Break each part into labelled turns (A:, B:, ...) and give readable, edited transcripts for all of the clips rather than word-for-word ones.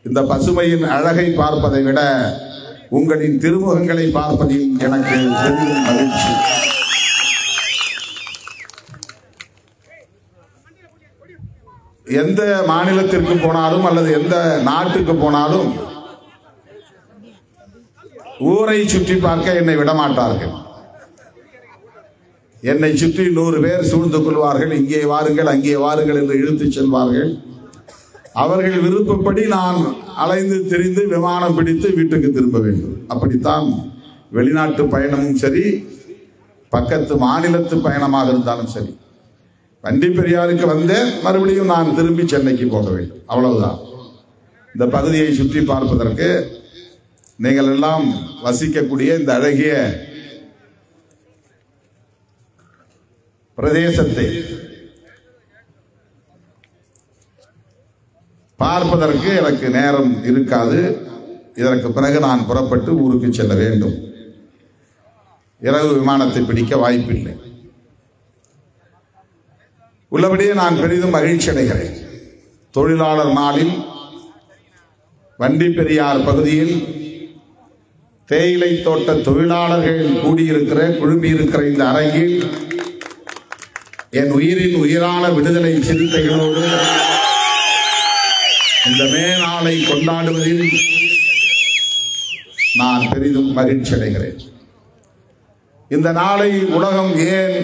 A: இந்த பசுமையின் அழகை பார்ப்பதை விட உங்களின் திருமுகங்களை பார்ப்பதில் எனக்கு பெரும் மகிழ்ச்சி. எந்த மாநிலத்திற்கு போனாலும் அல்லது எந்த நாட்டுக்கு போனாலும் ஊரை சுற்றி பார்க்க என்னை விடமாட்டார்கள். என்னை சுற்றி 100 பேர் சூழ்ந்து கொள்வார்கள். இங்கே வாருங்கள், அங்கே வாருங்கள் என்று இழுத்துச் செல்வார்கள். அவர்கள் விருப்பப்படி நான் அலைந்து திரிந்து விமானம் பிடித்து வீட்டுக்கு திரும்ப வேண்டும். அப்படித்தான் வெளிநாட்டு பயணமும் சரி, பக்கத்து மாநிலத்து பயணமாக இருந்தாலும் சரி. வண்டி பெரியாருக்கு வந்தேன், மறுபடியும் நான் திரும்பி சென்னைக்கு போக வேண்டும், அவ்வளவுதான். இந்த பகுதியை சுற்றி பார்ப்பதற்கு நீங்கள் எல்லாம் வசிக்கக்கூடிய இந்த அழகிய பிரதேசத்தை பார்ப்பதற்கு எனக்கு நேரம் இருக்காது. இதற்கு பிறகு நான் புறப்பட்டு ஊருக்கு செல்ல வேண்டும். இரவு விமானத்தை பிடிக்க வாய்ப்பில்லை. உள்ளபடியே நான் பெரிதும் மகிழ்ச்சி அடைகிறேன். தொழிலாளர் நாளில் வண்டி பெரியார் பகுதியில் தேயிலை தோட்ட தொழிலாளர்கள் கூடியிருக்கிற குழுமியிருக்கிற இந்த அரங்கில் என் உயிரின் உயிரான விடுதலை சிறுத்தைகளோடு இந்த மே நாளை கொண்டாடுவதில் நான் பெரிதும் மகிழ்ச்சி அடைகிறேன். இந்த நாளை உலகம் ஏன்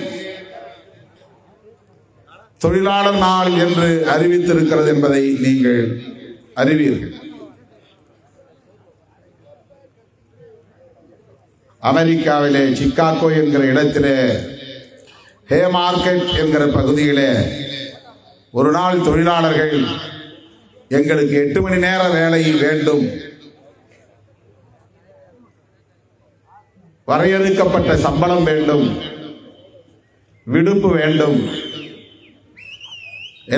A: தொழிலாளர் நாள் என்று அறிவித்திருக்கிறது என்பதை நீங்கள் அறிவீர்கள். அமெரிக்காவிலே சிக்காகோ என்கிற இடத்திலே ஹே மார்க்கெட் என்கிற பகுதியிலே ஒரு நாள் தொழிலாளர்கள் எங்களுக்கு 8 மணி நேர வேலை வேண்டும், வரையறுக்கப்பட்ட சம்பளம் வேண்டும், விடுப்பு வேண்டும்,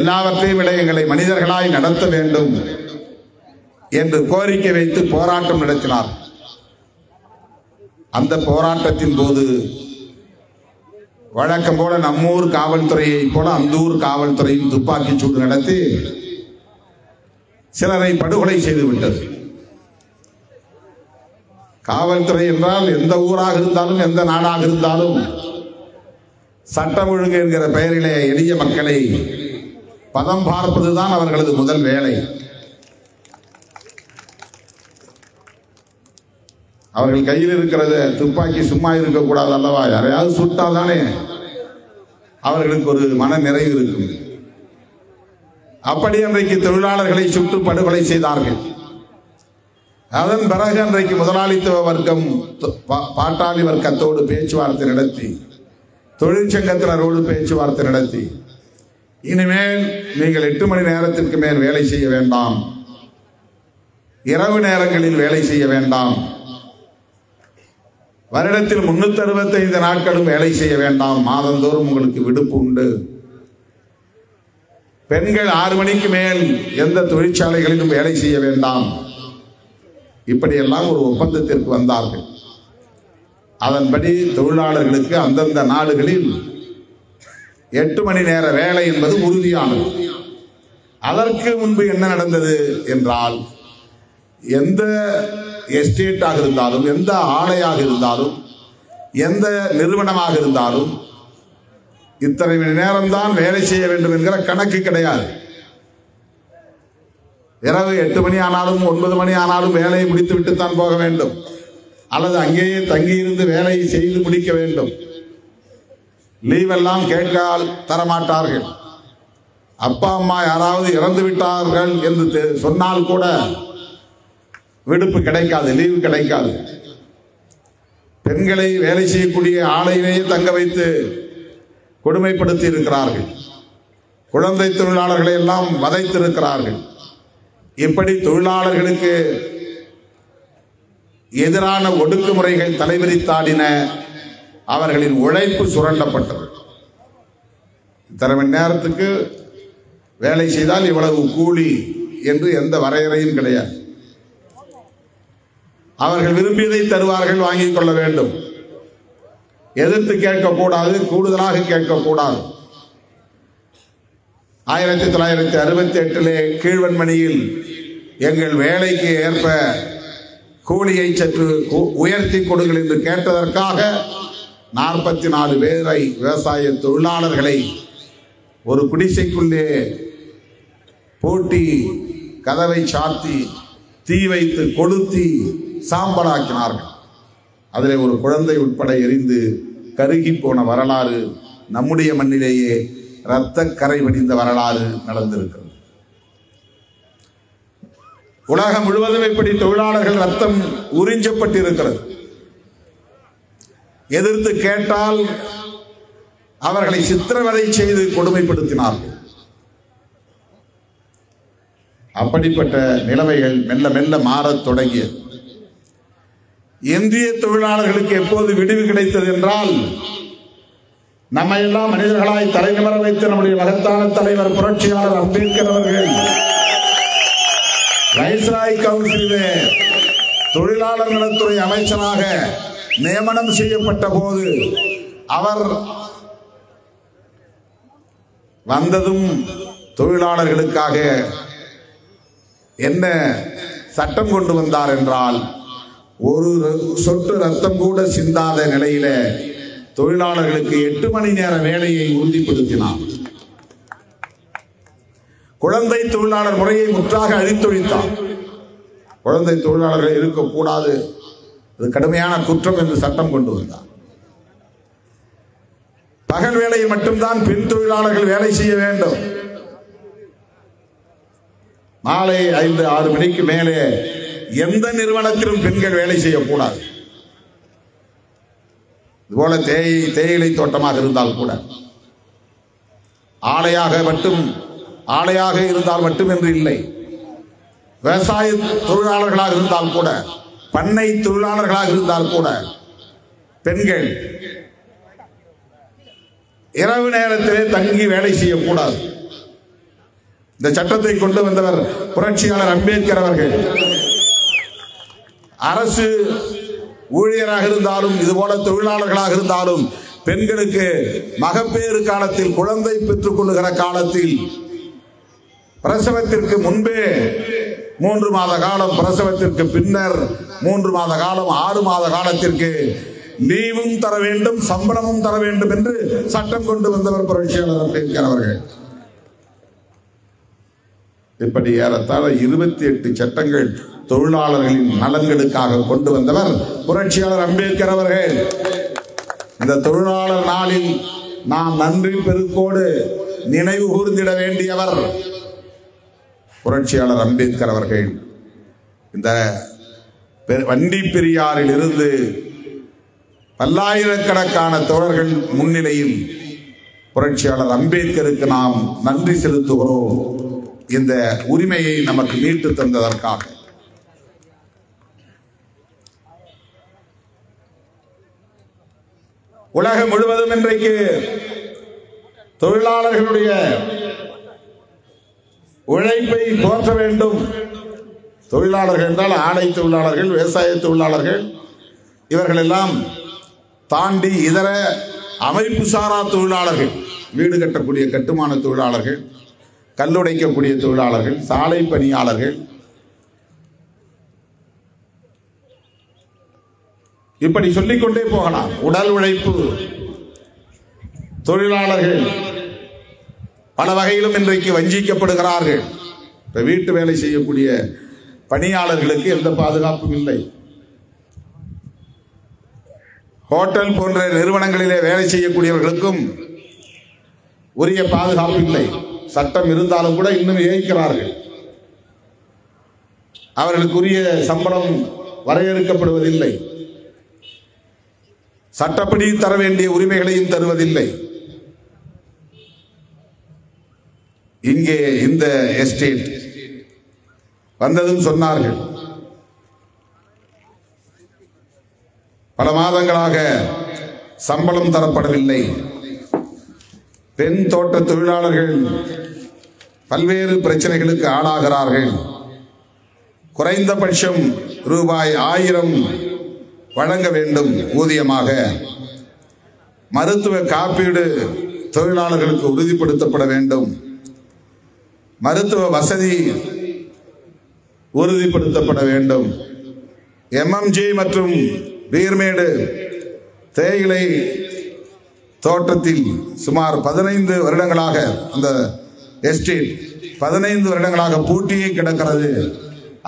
A: எல்லாவற்றையும் விட எங்களை மனிதர்களாய் நடத்த வேண்டும் என்று கோரிக்கை வைத்து போராட்டம் நடத்தினார். அந்த போராட்டத்தின் போது வழக்கம் போல நம்மூர் காவல்துறையை போல அந்த ஊர் காவல்துறையும் துப்பாக்கி சூடு நடத்தி சிலரை படுகொலை செய்து விட்டது. காவல்துறை என்றால் எந்த ஊராக இருந்தாலும் எந்த நாடாக இருந்தாலும் சட்டம் ஒழுங்கு என்கிற பெயரிலே எளிய மக்களை பதம் பார்ப்பதுதான் அவர்களது முதல் வேலை. அவர்கள் கையில் இருக்கிறத துப்பாக்கி சும்மா இருக்கக்கூடாது அல்லவா? யாரையாவது சுட்டால்தானே அவர்களுக்கு ஒரு மன நிறைவு இருக்கும். அப்படி அன்றைக்கு தொழிலாளர்களை சுட்டு படுகொலை செய்தார்கள். அதன் பிறகு அன்றைக்கு முதலாளித்துவ வர்க்கம் பாட்டாளி வர்க்கத்தோடு பேச்சுவார்த்தை நடத்தி, தொழிற்சங்கத்தினரோடு பேச்சுவார்த்தை நடத்தி, இனிமேல் நீங்கள் 8 மணி நேரத்திற்கு மேல் வேலை செய்ய வேண்டாம், இரவு நேரங்களில் வேலை செய்ய வேண்டாம், வருடத்தில் 365 நாட்களும் வேலை செய்ய வேண்டாம், மாதந்தோறும் உங்களுக்கு விடுப்பு உண்டு, பெண்கள் 6 மணிக்கு மேல் எந்த தொழிற்சாலைகளிலும் வேலை செய்ய வேண்டாம், இப்படியெல்லாம் ஒரு ஒப்பந்தத்திற்கு வந்தார்கள். அதன்படி தொழிலாளர்களுக்கு அந்தந்த நாடுகளில் 8 மணி நேர வேலை என்பது உறுதியானது. அதற்கு முன்பு என்ன நடந்தது என்றால், எந்த எஸ்டேட்டாக இருந்தாலும், எந்த ஆலையாக இருந்தாலும், எந்த நிறுவனமாக இருந்தாலும் இத்தனை மணி நேரம்தான் வேலை செய்ய வேண்டும் என்கிற கணக்கு கிடையாது. இரவு 8 மணி ஆனாலும் 9 மணி ஆனாலும் வேலையை முடித்து விட்டுத்தான் போக வேண்டும், அல்லது அங்கேயே தங்கியிருந்து வேலையை செய்து முடிக்க வேண்டும். லீவெல்லாம் கேட்கால் தரமாட்டார்கள். அப்பா அம்மா யாராவது இறந்து விட்டார்கள் என்று சொன்னால் கூட விடுப்பு கிடைக்காது, லீவு கிடைக்காது. பெண்களை வேலை செய்யக்கூடிய ஆலையிலேயே தங்க வைத்து கொடுமைப்படுத்தி இருக்கிறார்கள். குழந்தை தொழிலாளர்களை எல்லாம் வதைத்திருக்கிறார்கள். இப்படி தொழிலாளர்களுக்கு எதிரான ஒடுக்குமுறைகள் தலைவிரித்தாடின. அவர்களின் உழைப்பு சுரண்டப்பட்டது. இத்தனை மணி நேரத்துக்கு வேலை செய்தால் இவ்வளவு கூலி என்று எந்த வரையறையும் கிடையாது. அவர்கள் விரும்பியதை தருவார்கள், வாங்கிக் கொள்ள வேண்டும். எதிர்த்து கேட்கக்கூடாது, கூடுதலாக கேட்கக்கூடாது. 1968 கீழ்வன்மணியில் எங்கள் வேலைக்கு ஏற்ப கூலியை சற்று உயர்த்தி கொடுங்கள் என்று கேட்டதற்காக 44 பேரை விவசாய தொழிலாளர்களை ஒரு குடிசைக்குள்ளே பூட்டி கதவை சாத்தி தீ வைத்து கொளுத்தி சாம்பலாக்கினார்கள். அதில் ஒரு குழந்தை உட்பட எரிந்து கருகி போன வரலாறு நம்முடைய மண்ணிலேயே இரத்த கரை வடிந்த வரலாறு நடந்திருக்கிறது. உலகம் முழுவதும் இப்படி தொழிலாளர்கள் ரத்தம் உறிஞ்சப்பட்டிருக்கிறது. எதிர்த்து கேட்டால் அவர்களை சித்திரவதை செய்து கொடுமைப்படுத்தினார்கள். அப்படிப்பட்ட நிலைமைகள் மெல்ல மெல்ல மாறத் தொடங்கியது. இந்திய தொழிலாளர்களுக்கு எப்போது விடுவி கிடைத்தது என்றால், நம்ம எல்லாம் மனிதர்களாய் தலைநிமிர வைத்த நம்முடைய மகத்தான தலைவர் புரட்சியாளர் அம்பேத்கர் அவர்கள் வைஸ்ராய் கவுன்சிலே தொழிலாளர் நலத்துறை அமைச்சராக நியமனம் செய்யப்பட்ட போது அவர் வந்ததும் தொழிலாளர்களுக்காக என்ன சட்டம் கொண்டு வந்தார் என்றால், ஒரு சொட்டு ரத்தம் கூட சிந்தாத நிலையில தொழிலாளர்களுக்கு 8 மணி நேர வேலையை உறுதிப்படுத்தினார். குழந்தை தொழிலாளர் முறையை முற்றாக அழித்தொழித்தார். குழந்தை தொழிலாளர்கள் இருக்கக்கூடாது, அது கடுமையான குற்றம் என்று சட்டம் கொண்டு வந்தார். பகல் வேலையில் மட்டும்தான் பெண் தொழிலாளர்கள் வேலை செய்ய வேண்டும். மாலை 5-6 மணிக்கு மேலே எந்த நிறுவனத்திலும் பெண்கள் வேலை செய்யக்கூடாது. இதுபோல தேயிலை தோட்டமாக இருந்தால் கூட, ஆலையாக இருந்தால் மட்டும் என்று இல்லை, விவசாய தொழிலாளர்களாக இருந்தால் கூட, பண்ணை தொழிலாளர்களாக இருந்தால் கூட பெண்கள் இரவு நேரத்திலே தங்கி வேலை செய்யக்கூடாது. இந்த சட்டத்தை கொண்டு வந்தவர் புரட்சியாளர் அம்பேத்கர் அவர்கள். அரசு ஊழியராக இருந்தாலும் இதுபோல தொழிலாளர்களாக இருந்தாலும் பெண்களுக்கு மகப்பேறு காலத்தில், குழந்தை பெற்றுக் கொள்ளுகிற காலத்தில், பிரசவத்திற்கு முன்பே 3 மாத காலம், பிரசவத்திற்கு பின்னர் 3 மாத காலம், 6 மாத காலத்திற்கு லீவும் தர வேண்டும், சம்பளமும் தர வேண்டும் என்று சட்டம் கொண்டு வந்தவர் புரட்சியாளர் அம்பேத்கர் அவர்கள். இப்படி ஏறத்தாழ 28 சட்டங்கள் தொழிலாளர்களின் நலன்களுக்காக கொண்டு வந்தவர் புரட்சியாளர் அம்பேத்கர் அவர்கள். இந்த தொழிலாளர் நாளில் நாம் நன்றி பெருக்கோடு நினைவு கூர்ந்திட வேண்டியவர் புரட்சியாளர் அம்பேத்கர் அவர்கள். இந்த வண்டி பெரியாரில் இருந்து பல்லாயிரக்கணக்கான தோழர்கள் முன்னிலையில் புரட்சியாளர் அம்பேத்கருக்கு நாம் நன்றி செலுத்துகிறோம், இந்த உரிமையை நமக்கு மீட்டு தந்ததற்காக. உலகம் முழுவதும் இன்றைக்கு தொழிலாளர்களுடைய உழைப்பை போற்ற வேண்டும். தொழிலாளர்கள் என்றால் ஆடை தொழிலாளர்கள், விவசாய தொழிலாளர்கள், இவர்கள் எல்லாம் தாண்டி இதர அமைப்பு சாரா தொழிலாளர்கள், வீடு கட்டக்கூடிய கட்டுமான தொழிலாளர்கள், கல்லுடைக்கக்கூடிய தொழிலாளர்கள், சாலை பணியாளர்கள், இப்படி சொல்லிக்கொண்டே போகலாம். உடல் உழைப்பு தொழிலாளர்கள் பல வகையிலும் இன்றைக்கு வஞ்சிக்கப்படுகிறார்கள். இப்ப வீட்டு வேலை செய்யக்கூடிய பணியாளர்களுக்கு எந்த பாதுகாப்பும் இல்லை. ஹோட்டல் போன்ற நிறுவனங்களிலே வேலை செய்யக்கூடியவர்களுக்கும் உரிய பாதுகாப்பு இல்லை. சட்டம் இருந்தாலும் கூட இன்னும் ஏய்க்கிறார்கள். அவர்களுக்குரிய சம்பளம் வரையறுக்கப்படுவதில்லை. சட்டப்படி தர வேண்டிய உரிமைகளையும் தருவதில்லை. இங்கே இந்த எஸ்டேட் வந்ததும் சொன்னார்கள், பல மாதங்களாக சம்பளம் தரப்படவில்லை. பெண் தோட்ட தொழிலாளர்கள் பல்வேறு பிரச்சனைகளுக்கு ஆளாகிறார்கள். குறைந்தபட்சம் ரூபாய் 1000 வழங்க வேண்டும் ஊதியமாக. மருத்துவ காப்பீடு தொழிலாளர்களுக்கு உறுதிப்படுத்தப்பட வேண்டும். மருத்துவ வசதி உறுதிப்படுத்தப்பட வேண்டும். எம்எம்ஜி மற்றும் பீர்மேடு தேயிலை தோட்டத்தில் சுமார் 15 வருடங்களாக அந்த எஸ்டேட் 15 வருடங்களாக பூட்டியே கிடக்கிறது.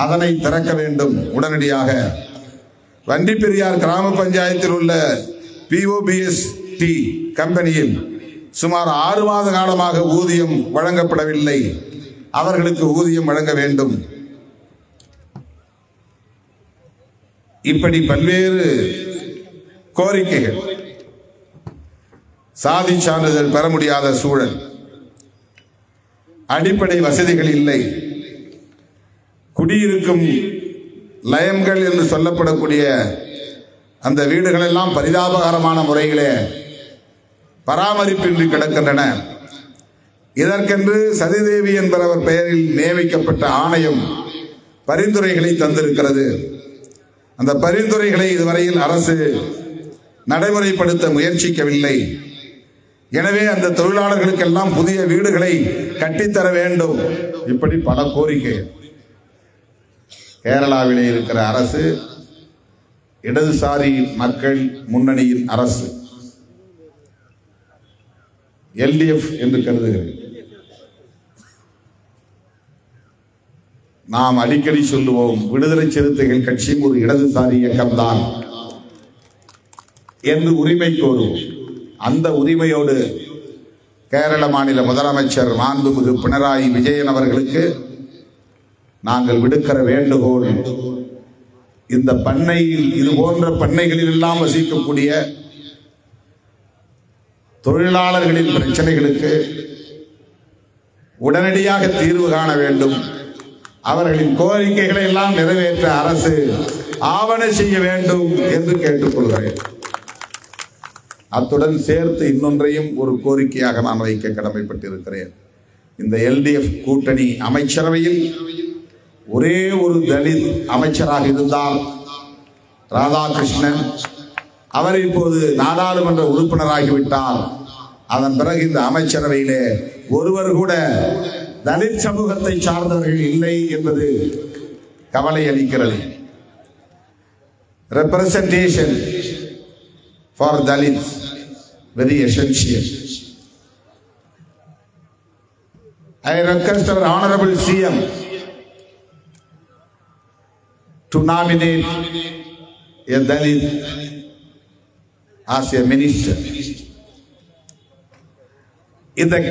A: அதனை திறக்க வேண்டும் உடனடியாக. வண்டிப்பெரியார் கிராம பஞ்சாயத்தில் உள்ள POBST கம்பெனியில் சுமார் 6 மாத காலமாக ஊதியம் வழங்கப்படவில்லை. அவர்களுக்கு ஊதியம் வழங்க வேண்டும். இப்படி பல்வேறு கோரிக்கைகள். சாதி சான்றிதழ் பெற முடியாத சூழல், அடிப்படை வசதிகள் இல்லை, குடியிருக்கும் லயன்கள் என்று சொல்லப்படக்கூடிய அந்த வீடுகள் எல்லாம் பரிதாபகரமான முறையிலே பராமரிப்பின்றி கிடக்கின்றன. இதற்கென்று சதிதேவி என்பவர் பெயரில் நியமிக்கப்பட்ட ஆணையம் பரிந்துரைகளை தந்திருக்கிறது. அந்த பரிந்துரைகளை இதுவரையில் அரசு நடைமுறைப்படுத்த முயற்சிக்கவில்லை. எனவே அந்த தொழிலாளர்களுக்கெல்லாம் புதிய வீடுகளை கட்டித்தர வேண்டும். இப்படி பல கோரிக்கை. கேரளாவிலே இருக்கிற அரசு இடதுசாரி மக்கள் முன்னணியின் அரசு, LDF என்று கருதுகிறது. நாம் அடிக்கடி சொல்லுவோம், விடுதலை சிறுத்தைகள் கட்சியும் ஒரு இடதுசாரி இயக்கம்தான் என்று உரிமை கோருவோம். அந்த உரிமையோடு கேரள மாநில முதலமைச்சர் மாண்புமிகு பினராயி விஜயன் அவர்களுக்கு நாங்கள் விடுக்கிற வேண்டுகோள், இந்த பண்ணையில் இது போன்ற பண்ணைகளில் எல்லாம் வசிக்கக்கூடிய தொழிலாளர்களின் பிரச்சனைகளுக்கு உடனடியாக தீர்வு காண வேண்டும். அவர்களின் கோரிக்கைகளை எல்லாம் நிறைவேற்ற அரசு ஆவண செய்ய வேண்டும் என்று கேட்டுக்கொள்கிறேன். அத்துடன் சேர்த்து இன்னொன்றையும் ஒரு கோரிக்கையாக நான் வைக்க கடமைப்பட்டிருக்கிறேன். இந்த LDF கூட்டணி அமைச்சரவையில் ஒரே ஒரு தலித் அமைச்சராக இருந்தால் ராதாகிருஷ்ணன், அவர் இப்போது நாடாளுமன்ற உறுப்பினராகிவிட்டார். அதன் பிறகு இந்த அமைச்சரவையிலே ஒருவர் கூட தலித் சமூகத்தை சார்ந்தவர்கள் இல்லை என்பது கவலை அளிக்கிறது. Representation for Dalits very essential. I request our Honorable CM to nominate a Dalit as a minister. In the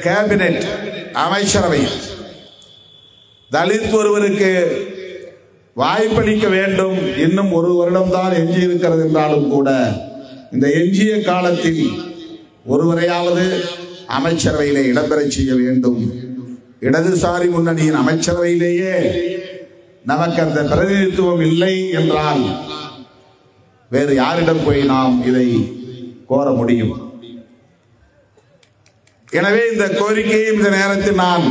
A: cabinet, அமைச்சரவை தலித் ஒருவருக்கு வாய்ப்பளிக்க வேண்டும். இன்னும் ஒரு வருடம் தான் எஞ்சி இருக்கிறது என்றாலும் கூட இந்த எஞ்சிய காலத்தில் ஒருவரையாவது அமைச்சரவையிலே இடம்பெறச் செய்ய வேண்டும். இடதுசாரி முன்னணியின் அமைச்சரவையிலேயே நமக்கு அந்த பிரதிநிதித்துவம் இல்லை என்றால் வேறு யாரிடம் போய் நாம் இதை கோர முடியும்? எனவே இந்த கோரிக்கையை இந்த நேரத்தில் நான்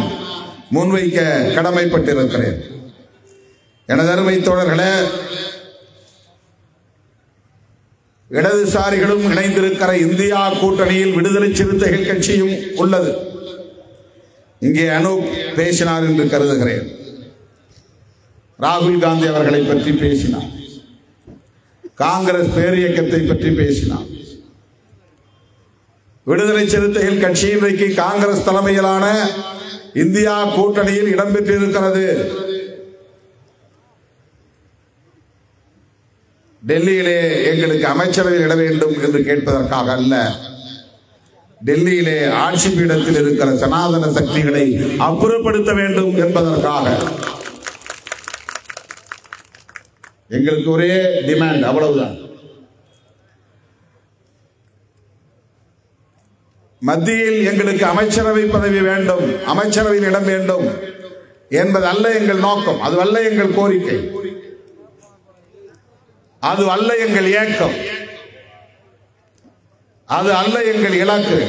A: முன்வைக்க கடமைப்பட்டிருக்கிறேன். எனது அருமை தோழர்களே, இடதுசாரிகளும் இணைந்திருக்கிற இந்தியா கூட்டணியில் விடுதலை சிறுத்தைகள் கட்சியும் உள்ளது. இங்கே அனூப் பேசினார் என்று கருதுகிறேன். ராகுல் காந்தி அவர்களை பற்றி பேசினார், காங்கிரஸ் பேரியக்கத்தை பற்றி பேசினார். விடுதலை சிறுத்தைகள் கட்சி இன்றைக்கு காங்கிரஸ் தலைமையிலான இந்தியா கூட்டணியில் இடம்பெற்றிருக்கிறது. டெல்லியிலே எங்களுக்கு அமைச்சரவையில் இட வேண்டும் என்று கேட்பதற்காக அல்ல, டெல்லியிலே ஆட்சி பீடத்தில் இருக்கிற சனாதன சக்திகளை அப்புறப்படுத்த வேண்டும் என்பதற்காக எங்களுக்கு ஒரே டிமாண்ட், அவ்வளவுதான். மத்தியில் எங்களுக்கு அமைச்சரவை பதவி வேண்டும், அமைச்சரவையில் இடம் வேண்டும் என்பது அல்ல எங்கள் நோக்கம், அது அல்ல எங்கள் கோரிக்கை, அது அல்ல எங்கள் இயக்கம், அது அல்ல எங்கள் இலக்கு.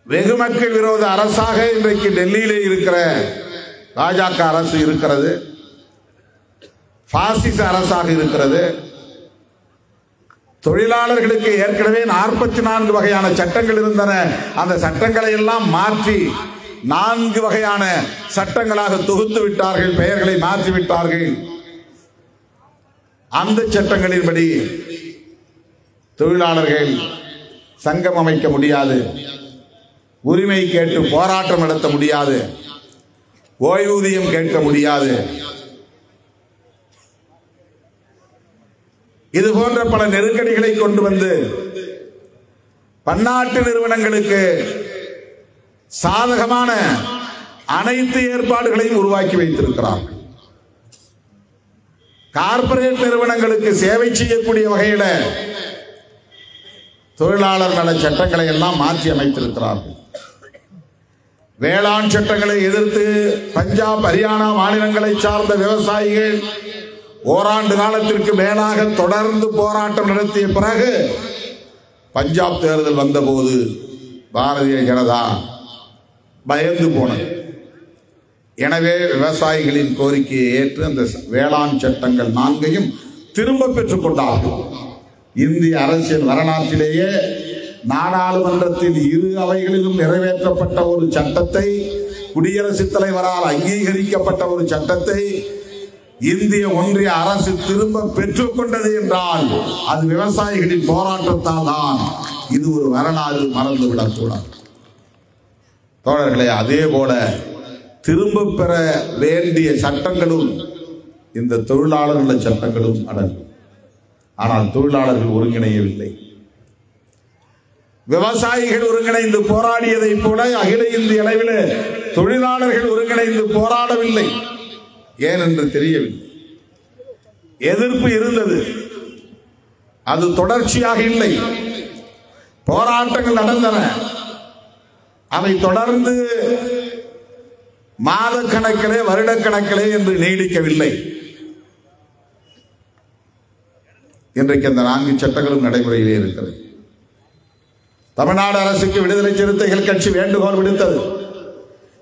A: வெகு மக்கள் விரோத அரசாக இன்றைக்கு டெல்லியிலே இருக்கிற பாஜக அரசு இருக்கிறது, பாசிச அரசாக இருக்கிறது. தொழிலாளர்களுக்கு ஏற்கனவே 44 வகையான சட்டங்கள் இருந்தன. அந்த சட்டங்களை எல்லாம் மாற்றி 4 வகையான சட்டங்களாக தொகுத்து விட்டார்கள், பெயர்களை மாற்றி விட்டார்கள். அந்த சட்டங்களின்படி தொழிலாளர்கள் சங்கம் அமைக்க முடியாது, உரிமை கேட்டு போராட்டம் நடத்த முடியாது, ஓய்வூதியம் கேட்க முடியாது. இது போன்ற பல நெருக்கடிகளை கொண்டு வந்து பன்னாட்டு நிறுவனங்களுக்கு சாதகமான அனைத்து ஏற்பாடுகளையும் உருவாக்கி வைத்திருக்கிறார்கள். கார்ப்பரேட் நிறுவனங்களுக்கு சேவை செய்யக்கூடிய வகையில தொழிலாளர் நல சட்டங்களை எல்லாம் மாற்றி அமைத்திருக்கிறார்கள். வேளாண் சட்டங்களை எதிர்த்து பஞ்சாப், ஹரியானா மாநிலங்களை சார்ந்த விவசாயிகள் ஓராண்டு காலத்திற்கு மேலாக தொடர்ந்து போராட்டம் நடத்திய பிறகு பஞ்சாப் தேர்தல் வந்தபோது பாரதிய ஜனதா பயந்து போனது. எனவே விவசாயிகளின் கோரிக்கையை ஏற்று அந்த வேளாண் சட்டங்கள் 4ஐயும் திரும்ப பெற்றுக் கொண்டார்கள். இந்திய அரசியல் வரலாற்றிலேயே நாடாளுமன்றத்தின் 2 அவைகளிலும் நிறைவேற்றப்பட்ட ஒரு சட்டத்தை, குடியரசுத் தலைவரால் அங்கீகரிக்கப்பட்ட ஒரு சட்டத்தை இந்திய ஒன்றிய அரசு திரும்ப பெற்றுக் கொண்டது என்றால் அது விவசாயிகளின் போராட்டத்தால் தான். இது ஒரு வரலாறு, மறந்துவிடக்கூடாது. தோழர்களே, அதே போல திரும்ப பெற வேண்டிய சட்டங்களும் இந்த தொழிலாளர்கள் சட்டங்களும் அடங்கும். ஆனால் தொழிலாளர்கள் ஒருங்கிணையவில்லை. விவசாயிகள் ஒருங்கிணைந்து போராடியதை போல அகில இந்திய அளவில் தொழிலாளர்கள் ஒருங்கிணைந்து போராடவில்லை. ஏன் என்று தெரியவில்லை. எதிர்ப்பு இருந்தது, அது தொடர்ச்சியாக இல்லை. போராட்டங்கள் நடந்தன, அவை தொடர்ந்து மாத கணக்கிலே, வருடக்கணக்கிலே என்று நீடிக்கவில்லை. இன்றைக்கு அந்த 4 சட்டங்களும் நடைமுறையிலே இருக்கிறது. தமிழ்நாடு அரசுக்கு விடுதலை சிறுத்தைகள் கட்சி வேண்டுகோள் விடுத்தது.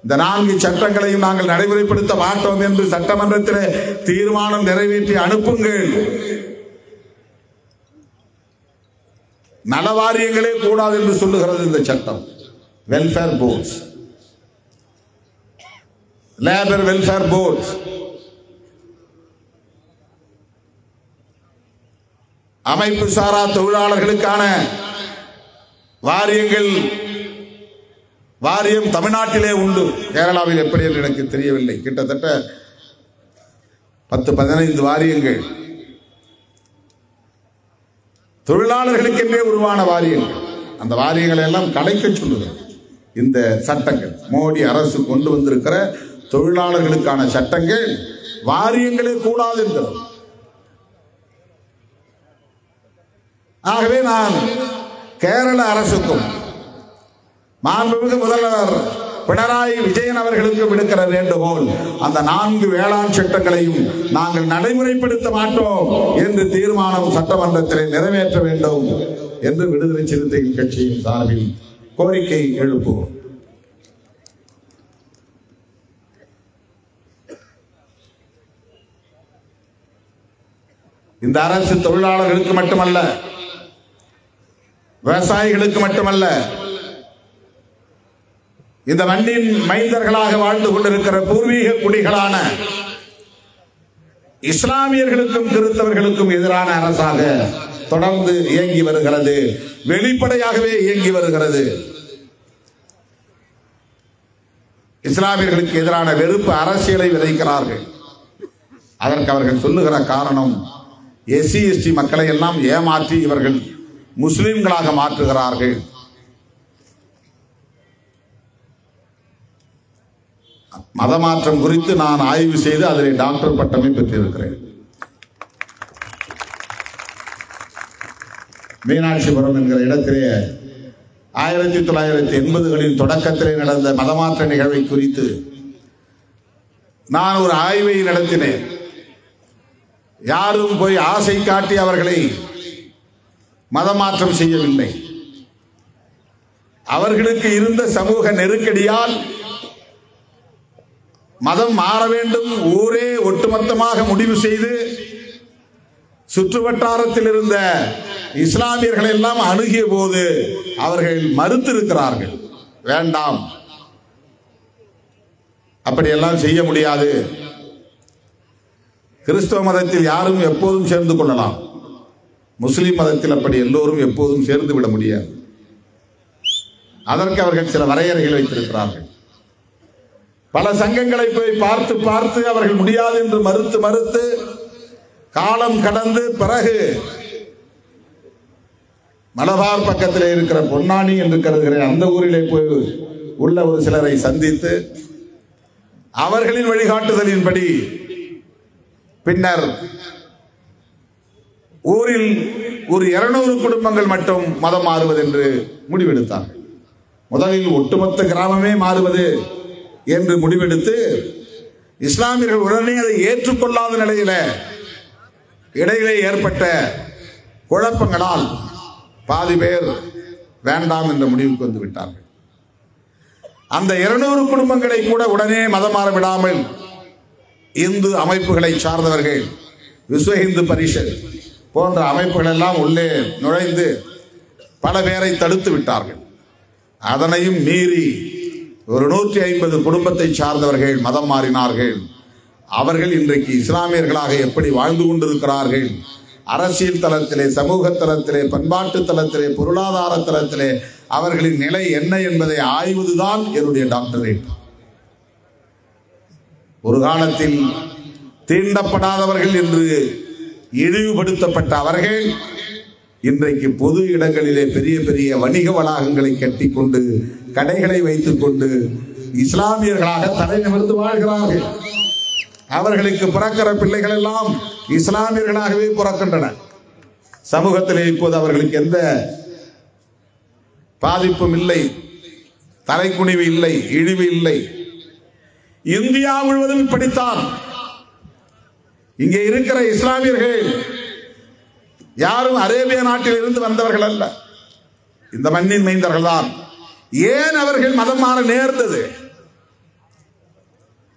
A: இந்த 4 சட்டங்களையும் நாங்கள் நடைமுறைப்படுத்த மாட்டோம் என்று சட்டமன்றத்தில் தீர்மானம் நிறைவேற்றி அனுப்புங்கள். நலவாரியங்களே கூடாது என்று சொல்லுகிறது இந்த சட்டம். Welfare boards, labour welfare boards, அமைப்பு சாரா தொழிலாளர்களுக்கான வாரியங்கள், வாரியம் தமிழ்நாட்டிலே உண்டு. கேரளாவில் எப்படி என்று எனக்கு தெரியவில்லை. கிட்டத்தட்ட 10-15 வாரியங்கள் தொழிலாளர்களுக்கென்றே உருவான வாரியங்கள். அந்த வாரியங்களை எல்லாம் கலைக்க சொல்லுங்கள். இந்த சட்டங்கள், மோடி அரசு கொண்டு வந்திருக்கிற தொழிலாளர்களுக்கான சட்டங்கள் வாரியங்களே கூடாது என்கிறது. ஆகவே நான் கேரள அரசுக்கும் மாண்புமிகு முதல்வர் பினராயி விஜயன் அவர்களுக்கு விடுக்கிற வேண்டுகோள், அந்த 4 வேளாண் சட்டங்களையும் நாங்கள் நடைமுறைப்படுத்த மாட்டோம் என்று தீர்மானம் சட்டமன்றத்தில் நிறைவேற்ற வேண்டும் என்று விடுதலை சிறுத்தைகள் கட்சியின் சார்பில் கோரிக்கை எழுப்புவோம். இந்த அரசு தொழிலாளர்களுக்கு மட்டுமல்ல, விவசாயிகளுக்கு மட்டுமல்ல, இந்த மண்ணின் மைந்தர்களாக வாழ்ந்து கொண்டிருக்கிற பூர்வீக குடிகளான இஸ்லாமியர்களுக்கும் கிறிஸ்தவர்களுக்கும் எதிரான அரசாக தொடர்ந்து இயங்கி வருகிறது. வெளிப்படையாகவே இயங்கி வருகிறது. இஸ்லாமியர்களுக்கு எதிரான வெறுப்பு அரசியலை விதைக்கிறார்கள். அதற்கு அவர்கள் சொல்லுகிற காரணம், எஸ்சி எஸ்டி மக்களை எல்லாம் ஏமாற்றி இவர்கள் முஸ்லிம்களாக மாற்றுகிறார்கள். மதமாற்றம் குறித்து நான் ஆய்வு செய்து அதில் டாக்டர் பட்டமே பெற்றிருக்கிறேன். மீனாட்சிபுரம் என்கிற இடத்திலே 1980களின் தொடக்கத்திலே நடந்த மதமாற்ற நிகழ்வை குறித்து நான் ஒரு ஆய்வை நடத்தினேன். யாரும் போய் ஆசை காட்டி அவர்களை மதமாற்றம் செய்யவில்லை. அவர்களுக்கு இருந்த சமூக நெருக்கடியால் மதம் மாற வேண்டும், ஊரே ஒட்டுமொத்தமாக முடிவு செய்து சுற்று வட்டாரத்தில் இருந்த இஸ்லாமியர்கள் எல்லாம் அணுகிய போது அவர்கள் மறுத்திருக்கிறார்கள். வேண்டாம், அப்படியெல்லாம் செய்ய முடியாது. கிறிஸ்தவ மதத்தில் யாரும் எப்போதும் சேர்ந்து கொள்ளலாம், முஸ்லிம் மதத்தில் அப்படி எல்லோரும் எப்போதும் சேர்ந்து விட முடியாது. அதற்கு அவர்கள் சில வரையறைகள் வைத்திருக்கிறார்கள். பல சங்கங்களை போய் பார்த்து பார்த்து அவர்கள் முடியாது என்று மறுத்து மறுத்து காலம் கடந்து பிறகு மலபார் பக்கத்தில் இருக்கிற பொன்னானி என்று கருதுகிற அந்த ஊரிலே போய் உள்ள ஒரு சிலரை சந்தித்து அவர்களின் வழிகாட்டுதலின்படி பின்னர் ஊரில் ஒரு 200 குடும்பங்கள் மட்டும் மதம் மாறுவது என்று முடிவெடுத்தார்கள். முதலில் ஒட்டுமொத்த கிராமமே மாறுவது என்று முடிவெடுத்து இஸ்லாமியர்கள் உடனே அதை ஏற்றுக்கொள்ளாத நிலையில இடையிலே ஏற்பட்ட குழப்பங்களால் பாதி பேர் வேண்டாம் என்ற முடிவுக்கு வந்து விட்டார்கள். அந்த 200 குடும்பங்களை கூட உடனே மதம் மாற விடாமல் இந்து அமைப்புகளை சார்ந்தவர்கள், விஸ்வ இந்து பரிஷத் போன்ற அமைப்புகள் எல்லாம் உள்ளே நுழைந்து பல பேரை தடுத்து விட்டார்கள். அதனையும் மீறி ஒரு 150 குடும்பத்தை சார்ந்தவர்கள் மதம் மாறினார்கள். அவர்கள் இன்றைக்கு இஸ்லாமியர்களாக எப்படி வாழ்ந்து கொண்டிருக்கிறார்கள், அரசியல் தளத்திலே, சமூக தளத்திலே, பண்பாட்டு தளத்திலே, பொருளாதார தளத்திலே அவர்களின் நிலை என்ன என்பதை ஆய்வதுதான் என்னுடைய டாக்டரேட். ஒரு காலத்தில் தீண்டப்படாதவர்கள் என்று இழிவுபடுத்தப்பட்ட அவர்கள் இன்றைக்கு பொது இடங்களிலே பெரிய பெரிய வணிக வளாகங்களை கட்டிக்கொண்டு கடைகளை வைத்துக் கொண்டு இஸ்லாமியர்களாக தலை நிமிர்ந்து வாழ்கிறார்கள். அவர்களுக்கு பிறக்கிற பிள்ளைகள் எல்லாம் இஸ்லாமியர்களாகவே பிறக்கின்றன. சமூகத்திலே இப்போது அவர்களுக்கு எந்த பாதிப்பும் இல்லை, தலைக்குனிவு இல்லை, இழிவு இல்லை. இந்தியா முழுவதும் இப்படித்தான். இங்கே இருக்கிற இஸ்லாமியர்கள் யாரும் அரேபிய நாட்டில் இருந்து வந்தவர்கள் அல்ல, இந்த மண்ணின் மைந்தர்கள் தான். ஏன் அவர்கள் மதம் மாற நேர்ந்தது?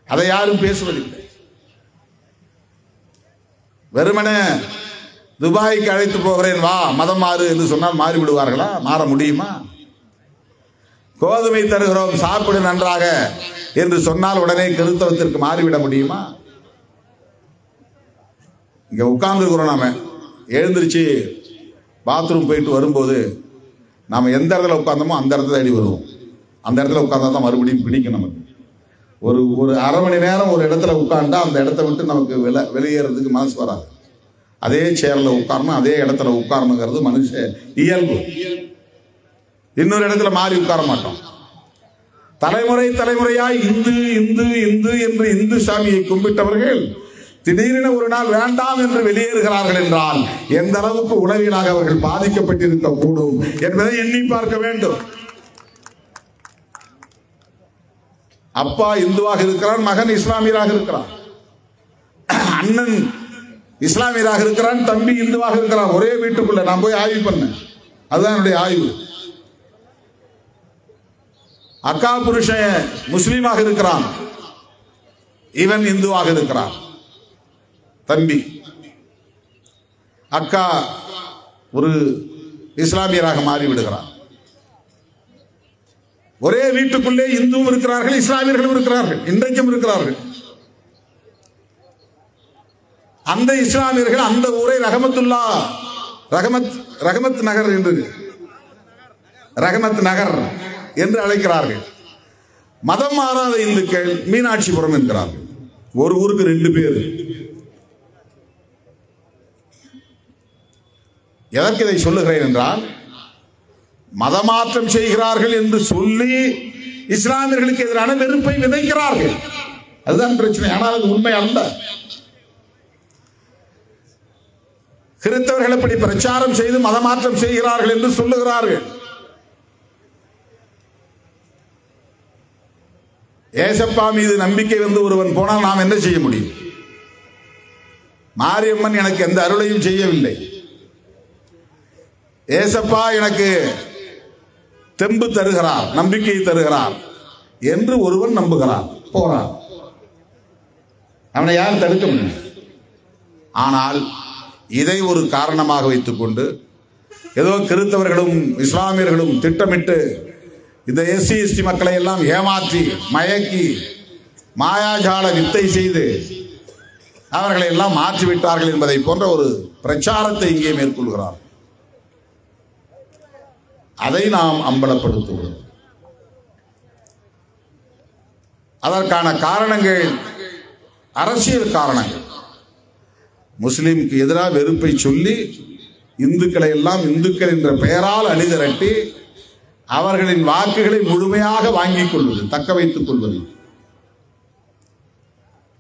A: அதை யாரும் பேசுவதில்லை. வெறுமனே துபாய்க்கு அழைத்து போகிறேன் வா மதம் மாறு என்று சொன்னால் மாறி விடுவார்களா? மாற முடியுமா? கோதுமை தருகிறோம் சாப்பிடு நன்றாக என்று சொன்னால் உடனே கிறிஸ்தவத்திற்கு மாறிவிட முடியுமா? இங்க உட்கார்ந்துருக்கிறோம், நாம எழுந்திருச்சு பாத்ரூம் போயிட்டு வரும்போது நாம் எந்த இடத்துல உட்கார்ந்தோமோ அந்த இடத்துல தேடி வருவோம். அந்த இடத்துல உட்கார்ந்தா தான் மறுபடியும் பிடிக்கும். நமக்கு ஒரு அரை மணி நேரம் ஒரு இடத்துல உட்கார்ந்தா அந்த இடத்த விட்டு நமக்கு வெளியேறதுக்கு மனசு வராது. அதே சேர்ல உட்காரணும், அதே இடத்துல உட்காரணுங்கிறது மனுஷ இயல்பு. இன்னொரு இடத்துல மாறி உட்கார மாட்டோம். தலைமுறை தலைமுறையாய் இந்து இந்து இந்து என்று இந்து சாமியை கும்பிட்டவர்கள் திடீரென ஒரு நாள் வேண்டாம் என்று வெளியேறுகிறார்கள் என்றால் எந்த அளவுக்கு உளவியலாக அவர்கள் பாதிக்கப்பட்டிருக்க கூடும் என்பதை எண்ணி பார்க்க வேண்டும். அப்பா இந்துவாக இருக்கிறான், மகன் இஸ்லாமியராக இருக்கிறான், அண்ணன் இஸ்லாமியராக இருக்கிறான், தம்பி இந்துவாக இருக்கிறான். ஒரே வீட்டுக்குள்ள நான் போய் ஆய்வு பண்ணேன், அதுதான் என்னுடைய ஆய்வு. அக்கா புருஷன் முஸ்லீமாக இருக்கிறான், இவன் இந்துவாக இருக்கிறான். தம்பி அக்கா ஒரு இஸ்லாமியராக மாறிவிடுகிறார். ஒரே வீட்டுக்குள்ளே இந்துவும் இருக்கிறார்கள், இஸ்லாமியர்களும் இருக்கிறார்கள், இன்றைக்கும் இருக்கிறார்கள். அந்த இஸ்லாமியர்கள் அந்த ஊரை ரஹமத்துல்லா ரஹமத் நகர் என்று ரஹமத் நகர் என்று அழைக்கிறார்கள். மதம் மாறாத இந்துக்கள் மீனாட்சிபுரம் என்கிறார்கள். ஒரு ஊருக்கு 2 பேர். எதற்கு இதை சொல்லுகிறேன் என்றால், மதமாற்றம் செய்கிறார்கள் என்று சொல்லி இஸ்லாமியர்களுக்கு எதிரான வெறுப்பை விதைக்கிறார்கள். அதுதான் பிரச்சனை. ஆனால் அது உண்மை அல்ல. கிறிஸ்தவர்கள் எப்படி பிரச்சாரம் செய்து மதமாற்றம் செய்கிறார்கள் என்று சொல்லுகிறார்கள். ஏசப்பா மீது நம்பிக்கை வந்து ஒருவன் போனால் நாம் என்ன செய்ய முடியும்? மாரியம்மன் எனக்கு எந்த அருளையும் செய்யவில்லை, ஏசப்பா எனக்கு தெம்பு தருகிறார், நம்பிக்கை தருகிறார் என்று ஒருவன் நம்புகிறான், போறான். அவனை யாரும் தடுக்க முடியும். ஆனால் இதை ஒரு காரணமாக வைத்துக் கொண்டு ஏதோ கிறிஸ்தவர்களும் இஸ்லாமியர்களும் திட்டமிட்டு இந்த எஸ்சி எஸ்டி மக்களை எல்லாம் ஏமாற்றி மயக்கி மாயாஜால வித்தை செய்து அவர்களை எல்லாம் மாற்றிவிட்டார்கள் என்பதை போன்ற ஒரு பிரச்சாரத்தை இங்கே மேற்கொள்கிறார். அதை நாம் அம்பலப்படுத்துவோம். அதற்கான காரணங்கள் அரசியல் காரணங்கள். முஸ்லிம்க்கு எதிராக வெறுப்பை சொல்லி இந்துக்களை எல்லாம் இந்துக்கள் என்ற பெயரால் அணிதிரட்டி அவர்களின் வாக்குகளை முழுமையாக வாங்கிக் கொள்வது, தக்க வைத்துக் கொள்வது,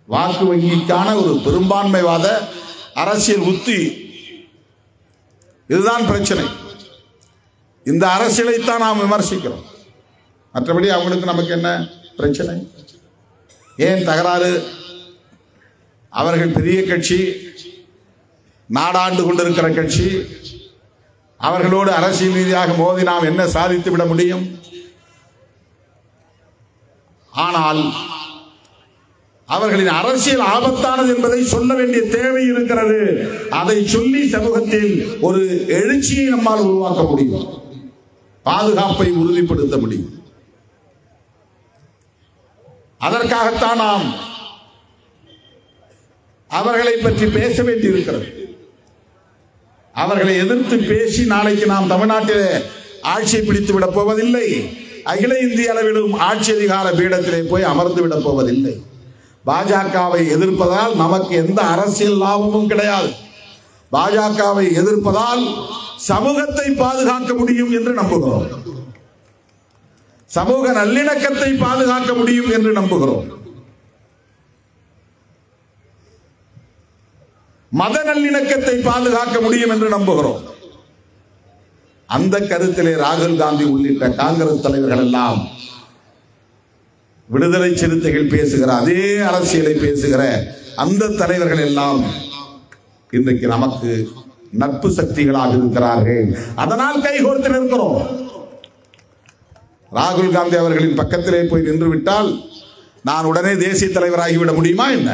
A: வாக்கு வங்கிக்கான ஒரு பெரும்பான்மைவாத அரசியல் உத்தி. இதுதான் பிரச்சனை. இந்த அரசியலைத்தான் நாம் விமர்சிக்கிறோம். மற்றபடி அவங்களுக்கு நமக்கு என்ன பிரச்சனை, ஏன் தகராறு? அவர்கள் பெரிய கட்சி, நாடாண்டு கொண்டிருக்கிற கட்சி, அவர்களோடு அரசியல் ரீதியாக மோதி நாம் என்ன சாதித்து விட முடியும்? ஆனால் அவர்களின் அரசியல் ஆபத்தானது என்பதை சொல்ல வேண்டிய தேவை இருக்கிறது. அதை சொல்லி சமூகத்தில் ஒரு எழுச்சியை நம்மால் உருவாக்க முடியும், பாதுகாப்பை உறுதிப்படுத்த முடியும். அதற்காகத்தான் நாம் அவர்களை பற்றி பேச வேண்டியிருக்கிறது. அவர்களை எதிர்த்து பேசி நாளைக்கு நாம் தமிழ்நாட்டிலே ஆட்சியை பிடித்து விடப் போவதில்லை. அகில இந்திய அளவிலும் ஆட்சி அதிகார பீடத்திலே போய் அமர்ந்து விடப் போவதில்லை. பாஜகவை எதிர்ப்பதால் நமக்கு எந்த அரசியல் லாபமும் கிடையாது. பாஜகவை எதிர்ப்பதால் சமூகத்தை பாதுகாக்க முடியும் என்று நம்புகிறோம், சமூக நல்லிணக்கத்தை பாதுகாக்க முடியும் என்று நம்புகிறோம், மத நல்லிணக்கத்தை பாதுகாக்க முடியும் என்று நம்புகிறோம். அந்த கருத்திலே ராகுல் காந்தி உள்ளிட்ட காங்கிரஸ் தலைவர்கள் எல்லாம் விடுதலை சிறுத்தைகள் பேசுகிற அதே அரசியலை பேசுகிற அந்த தலைவர்கள் எல்லாம் இன்றைக்கு நமக்கு நட்பு சக்திகளாக இருக்கிறார்கள். அதனால் கைகோர்த்து நிற்கிறோம். ராகுல் காந்தி அவர்களின் பக்கத்திலே போய் நின்று விட்டால் நான் உடனே தேசிய தலைவராகிவிட முடியுமா என்ன?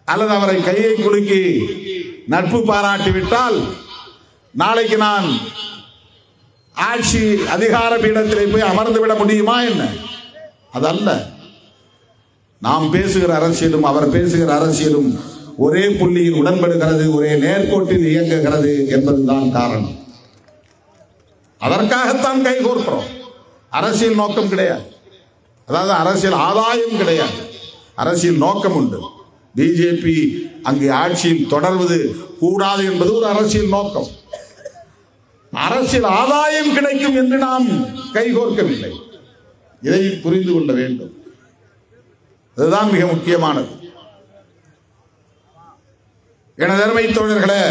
A: அல்லது அவரை கையை குலுக்கி நட்பு பாராட்டிவிட்டால் நாளைக்கு நான் ஆட்சி அதிகார பீடத்திலே போய் அமர்ந்து விட முடியுமா என்ன? அதல்ல. நாம் பேசுகிற அரசியலும் அவர் பேசுகிற அரசியலும் ஒரே புள்ளியில் உடன்படுகிறது, ஒரே நேர்கோட்டில் இயங்குகிறது என்பதுதான் காரணம். அதற்காகத்தான் கைகோர்க்கிறோம். அரசியல் நோக்கம் கிடையாது, அதாவது அரசியல் ஆதாயம் கிடையாது, அரசியல் நோக்கம் உண்டு. பிஜேபி அங்கு ஆட்சியில் தொடர்வது கூடாது என்பது ஒரு அரசியல் நோக்கம். அரசியல் ஆதாயம் கிடைக்கும் என்று நாம் கைகோர்க்கவில்லை. இதை புரிந்து கொள்ள வேண்டும். அதுதான் மிக முக்கியமானது. எனது அருமை தோழர்களே,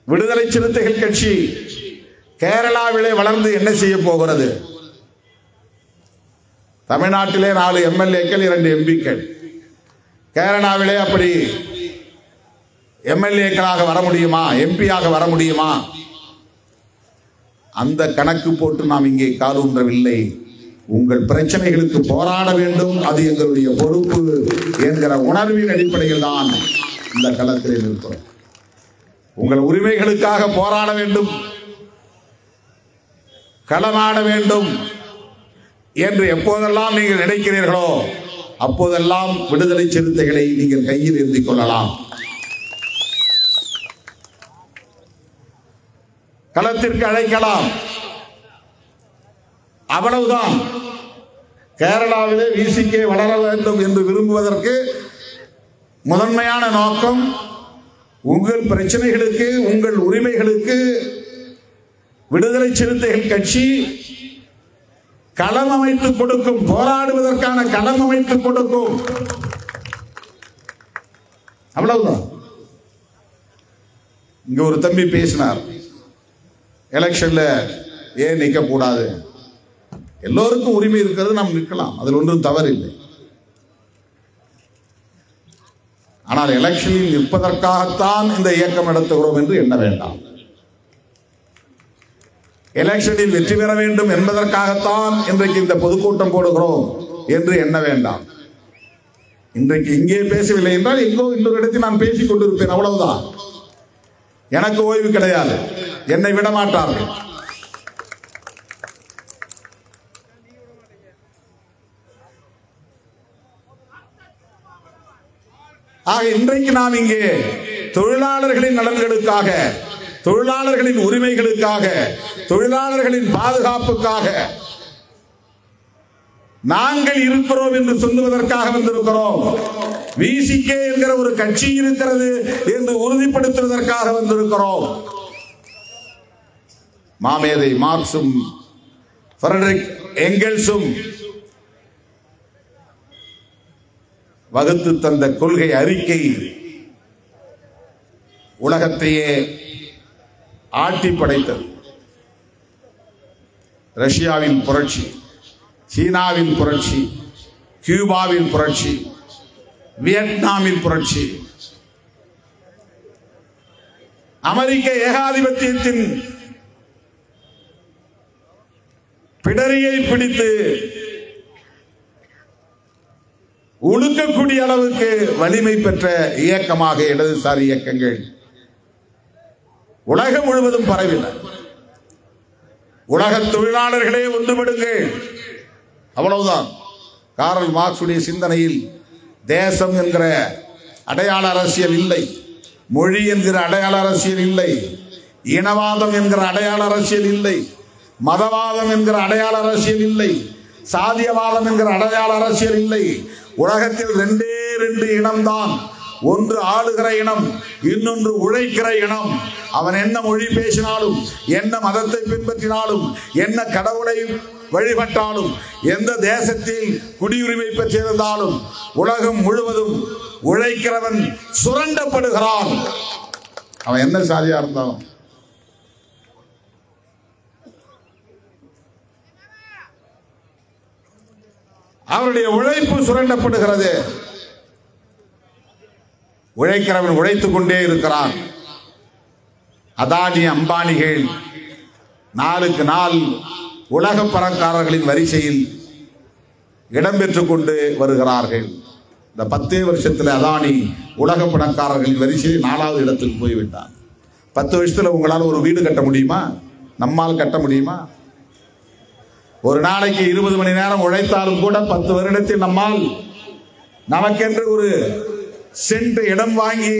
A: விடுதலை சிறுத்தைகள் கட்சி கேரளாவிலே வளர்ந்து என்ன செய்ய போகிறது? தமிழ்நாட்டிலே 4 எம்எல்ஏக்கள், 2 எம்பிக்கள். கேரளாவிலே அப்படி எம்எல்ஏக்களாக வர முடியுமா, எம்பியாக வர முடியுமா? அந்த கணக்கு போட்டு நாம் இங்கே காலூன்றவில்லை. உங்கள் பிரச்சனைகளுக்கு போராட வேண்டும், அது எங்களுடைய பொறுப்பு என்கிற உணர்வின் அடிப்படையில் தான் இந்த களத்தில் இருக்கிறோம். உங்கள் உரிமைகளுக்காக போராட வேண்டும், களமாட வேண்டும் என்று எப்போதெல்லாம் நீங்கள் நினைக்கிறீர்களோ அப்போதெல்லாம் விடுதலை சிறுத்தைகளை நீங்கள் கையில் ஏந்திக் கொள்ளலாம். களத்திற்கு அழைக்கலாம். அவ்வளவுதான். கேரளாவிலே விசிகே வளர வேண்டும் என்று விரும்புவதற்கு முதன்மையான நோக்கம் உங்கள் பிரச்சனைகளுக்கு, உங்கள் உரிமைகளுக்கு விடுதலை சிறுத்தைகள் கட்சி களம் அமைத்துக் கொடுக்கும், போராடுவதற்கான களம் அமைத்துக் கொடுக்கும். அவ்வளவுதான். இங்க ஒரு தம்பி பேசினார், எலெக்ஷன்ல ஏன் நிற்க கூடாது? எல்லோருக்கும் உரிமை இருக்கிறது, நாம் நிற்கலாம், அதில் ஒன்றும் தவறில்லை. ஆனால் எலெக்ஷனில் நிற்பதற்காகத்தான் இந்த இயக்கம் நடத்துகிறோம் என்று எண்ண வேண்டாம். எலெக்ஷனில் வெற்றி பெற வேண்டும் என்பதற்காகத்தான் இன்றைக்கு இந்த பொதுக்கூட்டம் போடுகிறோம் என்று எண்ண வேண்டாம். இன்றைக்கு இங்கே பேசவில்லை என்றால் எங்கோ இன்னொரு இடத்தில் நான் பேசிக் கொண்டிருப்பேன், அவ்வளவுதான். எனக்கு ஓய்வு கிடையாது, என்னை விட மாட்டார்கள். ஆக இன்றைக்கு நாம் இங்கே தொழிலாளர்களின் நலன்களுக்காக, தொழிலாளர்களின் உரிமைகளுக்காக, தொழிலாளர்களின் பாதுகாப்புக்காக நாங்கள் இருக்கிறோம் என்று சொல்லுவதற்காக வந்திருக்கிறோம். விசிகே என்கிற ஒரு கட்சி இருக்கிறது என்று உறுதிப்படுத்துவதற்காக வந்திருக்கிறோம். மாமேதை மார்க்சும் ஃபிரெடரிக் எங்கெல்ஸும் வகுத்து தந்த கொள்கை அறிக்கை உலகத்தையே ஆட்டி படைத்தது. ரஷ்யாவின் புரட்சி, சீனாவின் புரட்சி, கியூபாவின் புரட்சி, வியட்நாமின் புரட்சி, அமெரிக்க ஏகாதிபத்தியத்தின் பிடரியை பிடித்து ஒடுக்கக்கூடிய அளவுக்கு வலிமை பெற்ற இயக்கமாக இடதுசாரி இயக்கங்கள் உலகம் முழுவதும் பரவின. உலக தொழிலாளர்களே ஒன்றுபடுங்கள், அவ்வளவுதான். காரல் மார்க்சுடைய சிந்தனையில் தேசம் என்கிற அடையாள அரசியல் இல்லை, மொழி என்கிற அடையாள அரசியல் இல்லை, இனவாதம் என்கிற அடையாள அரசியல் இல்லை, மதவாதம் என்கிற அடையாள அரசியல் இல்லை, சாதியவாதம் என்கிற அடையாள அரசியல் இல்லை. உலகத்தில் ரெண்டே ரெண்டு இனம்தான். ஒன்று ஆளுகிற இனம், இன்னொன்று உழைக்கிற இனம். அவன் என்ன மொழி பேசினாலும், என்ன மதத்தை பின்பற்றினாலும், என்ன கடவுளை வழிபட்டாலும், எந்த தேசத்தில் குடியுரிமை பெற்றிருந்தாலும் உலகம் முழுவதும் உழைக்கிறவன் சுரண்டப்படுகிறான். அவன் என்ன சாதியா இருந்தாலும். அவருடைய உழைப்பு சுரண்டப்படுகிறது. உழைக்கிறவன் உழைத்துக் கொண்டே இருக்கிறான். அதானி அம்பானிகள் நாளுக்கு நாள் உலக பணக்காரர்களின் வரிசையில் இடம்பெற்றுக் கொண்டு வருகிறார்கள். இந்த 10 வருஷத்தில் அதானி உலக பணக்காரர்களின் வரிசையில் 4வது இடத்துக்கு போய்விட்டான். 10 வருஷத்தில் உங்களால் ஒரு வீடு கட்ட முடியுமா? நம்மால் கட்ட முடியுமா? ஒரு நாளைக்கு 20 மணி நேரம் உழைத்தாலும் கூட 10 வருடத்தில் நம்மால் நமக்கென்று ஒரு சென்ட் இடம் வாங்கி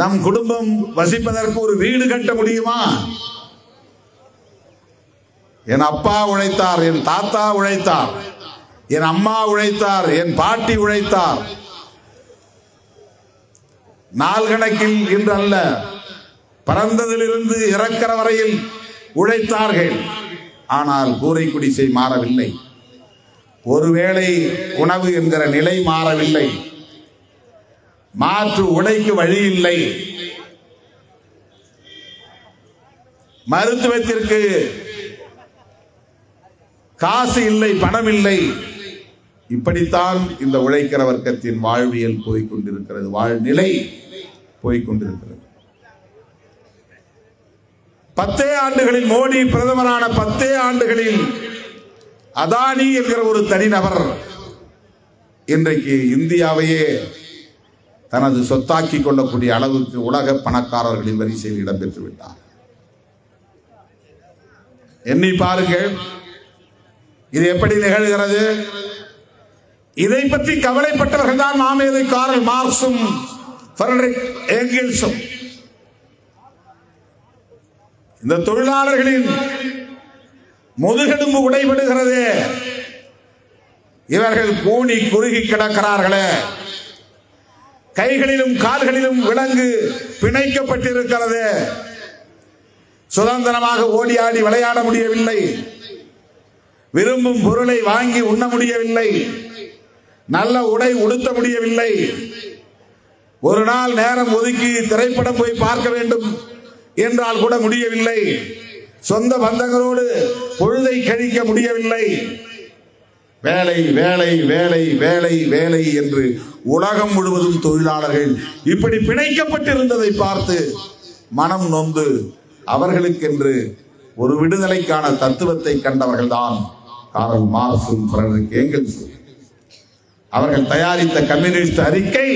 A: நம் குடும்பம் வசிப்பதற்கு ஒரு வீடு கட்ட முடியுமா? என் அப்பா உழைத்தார், என் தாத்தா உழைத்தார், என் அம்மா உழைத்தார், என் பாட்டி உழைத்தார். நாள் கணக்கில் இன்று அல்ல, பிறந்ததிலிருந்து இறக்கிற வரையில் உழைத்தார்கள். ஆனால் கூரை குடிசை மாறவில்லை, ஒருவேளை உணவு என்கிற நிலை மாறவில்லை, மாற்று உடைக்கு வழி இல்லை, மருத்துவத்திற்கு காசு இல்லை, பணம் இல்லை. இப்படித்தான் இந்த உழைக்கிற வர்க்கத்தின் வாழ்வியல் போய்கொண்டிருக்கிறது, வாழ்நிலை போய்கொண்டிருக்கிறது. 10 ஆண்டுகளில், மோடி பிரதமரான 10 ஆண்டுகளில் அதானி என்கிற ஒரு தனிநபர் இன்றைக்கு இந்தியாவையே தனது சொத்தாக்கி கொள்ளக்கூடிய அளவுக்கு உலக பணக்காரர்களின் வரிசையில் இடம்பெற்று விட்டார். எண்ணி பாருங்கள், இது எப்படி நிகழ்கிறது? இதை பற்றி கவலைப்பட்டவர்கள் தான் மாமேதை காரல் மார்க்சும் ஃபிரெடரிக் எங்கெல்ஸும். இந்த தொழிலாளர்களின் முதுகெலும்பு உடைபடுகிறது, இவர்கள் கூனி குறுகி கிடக்கிறார்களே, கைகளிலும் கால்களிலும் விலங்கு பிணைக்கப்பட்டிருக்கிறது, சுதந்திரமாக ஓடி ஆடி விளையாட முடியவில்லை, விரும்பும் பொருளை வாங்கி உண்ண முடியவில்லை, நல்ல உடை உடுத்த முடியவில்லை, ஒரு நாள் நேரம் ஒதுக்கி திரைப்படம் போய் பார்க்க வேண்டும் என்றால் கூட முடியவில்லை, சொந்த பந்தங்களோடு பொழுதை கழிக்க முடியவில்லை. வேலை வேலை வேலை வேலை வேலை என்று உலகம் முழுவதும் தொழிலாளர்கள் இப்படி பிணைக்கப்பட்டிருந்ததை பார்த்து மனம் நொந்து அவர்களுக்கென்று ஒரு விடுதலைக்கான தத்துவத்தை கண்டவர்கள் தான் காரல் மார்க்சும் ஃபிரெடரிக் எங்கெல்ஸும். அவர்கள் தயாரித்த கம்யூனிஸ்ட் அறிக்கை